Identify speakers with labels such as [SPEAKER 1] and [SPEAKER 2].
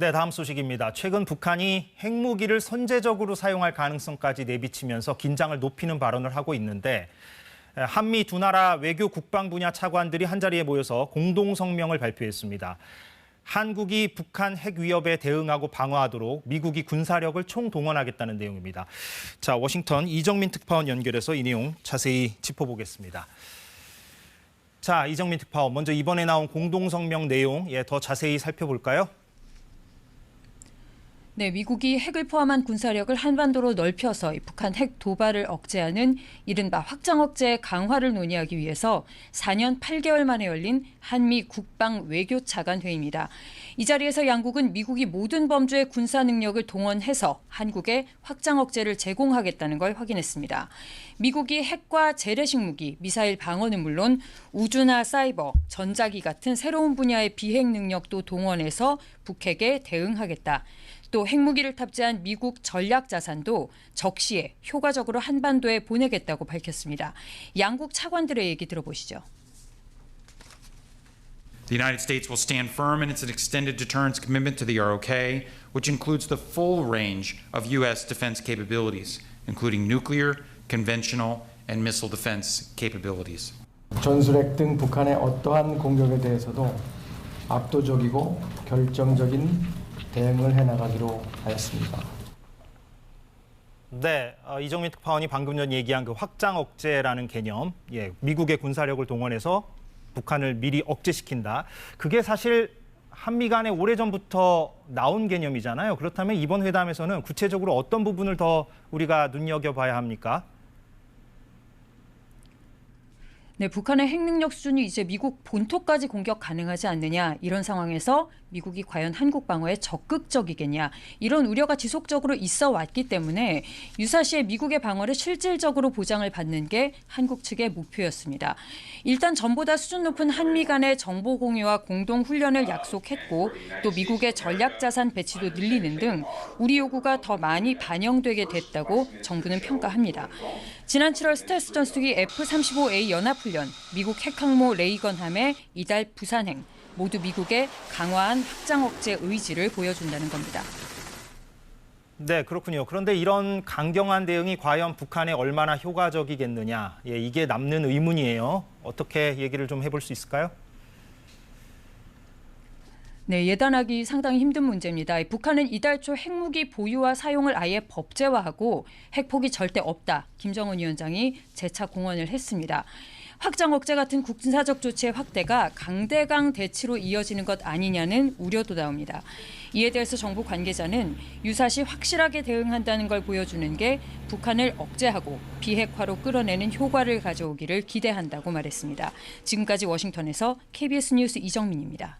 [SPEAKER 1] 네, 다음 소식입니다. 최근 북한이 핵무기를 선제적으로 사용할 가능성까지 내비치면서 긴장을 높이는 발언을 하고 있는데 한미 두 나라 외교 국방 분야 차관들이 한자리에 모여서 공동 성명을 발표했습니다. 한국이 북한 핵 위협에 대응하고 방어하도록 미국이 군사력을 총동원하겠다는 내용입니다. 자, 워싱턴 이정민 특파원 연결해서 이 내용 자세히 짚어보겠습니다. 자, 이정민 특파원, 먼저 이번에 나온 공동 성명 내용 더 자세히 살펴볼까요?
[SPEAKER 2] 네, 미국이 핵을 포함한 군사력을 한반도로 넓혀서 북한 핵 도발을 억제하는 이른바 확장 억제 강화를 논의하기 위해서 4년 8개월 만에 열린 한미 국방 외교 차관 회의입니다. 이 자리에서 양국은 미국이 모든 범주의 군사 능력을 동원해서 한국에 확장 억제를 제공하겠다는 걸 확인했습니다. 미국이 핵과 재래식 무기, 미사일 방어는 물론 우주나 사이버, 전자기 같은 새로운 분야의 비핵 능력도 동원해서 북핵에 대응하겠다. 또 핵무기를 탑재한 미국 전략 자산도 적시에 효과적으로 한반도에 보내겠다고 밝혔습니다. 양국 차관들의 얘기 들어보시죠.
[SPEAKER 3] The United States will stand firm in its extended deterrence commitment to the ROK, which includes the full range of U.S. defense capabilities, including nuclear, conventional, and missile defense capabilities.
[SPEAKER 4] 전술핵 등 북한의 어떠한 공격에 대해서도 압도적이고 결정적인 대응을 해나가기로 하였습니다.
[SPEAKER 1] 네, 이정민 특파원이 방금 전 얘기한 그 확장 억제라는 개념, 미국의 군사력을 동원해서 북한을 미리 억제시킨다. 그게 사실 한미 간에 오래전부터 나온 개념이잖아요. 그렇다면 이번 회담에서는 구체적으로 어떤 부분을 더 우리가 눈여겨봐야 합니까?
[SPEAKER 2] 네, 북한의 핵 능력 수준이 이제 미국 본토까지 공격 가능하지 않느냐, 이런 상황에서 미국이 과연 한국 방어에 적극적이겠냐, 이런 우려가 지속적으로 있어 왔기 때문에 유사시에 미국의 방어를 실질적으로 보장을 받는 게 한국 측의 목표였습니다. 일단 전보다 수준 높은 한미 간의 정보 공유와 공동 훈련을 약속했고, 또 미국의 전략 자산 배치도 늘리는 등 우리 요구가 더 많이 반영되게 됐다고 정부는 평가합니다. 지난 7월 스텔스 전투기 F-35A 연합훈련, 미국 핵항모 레이건함의 이달 부산행, 모두 미국의 강화한 확장 억제 의지를 보여준다는 겁니다.
[SPEAKER 1] 네, 그렇군요. 그런데 이런 강경한 대응이 과연 북한에 얼마나 효과적이겠느냐, 이게 남는 의문이에요. 어떻게 얘기를 좀 해볼 수 있을까요?
[SPEAKER 2] 네, 예단하기 상당히 힘든 문제입니다. 북한은 이달 초 핵무기 보유와 사용을 아예 법제화하고 핵폭이 절대 없다. 김정은 위원장이 재차 공언을 했습니다. 확장 억제 같은 군사적 조치의 확대가 강대강 대치로 이어지는 것 아니냐는 우려도 나옵니다. 이에 대해서 정부 관계자는 유사시 확실하게 대응한다는 걸 보여주는 게 북한을 억제하고 비핵화로 끌어내는 효과를 가져오기를 기대한다고 말했습니다. 지금까지 워싱턴에서 KBS 뉴스 이정민입니다.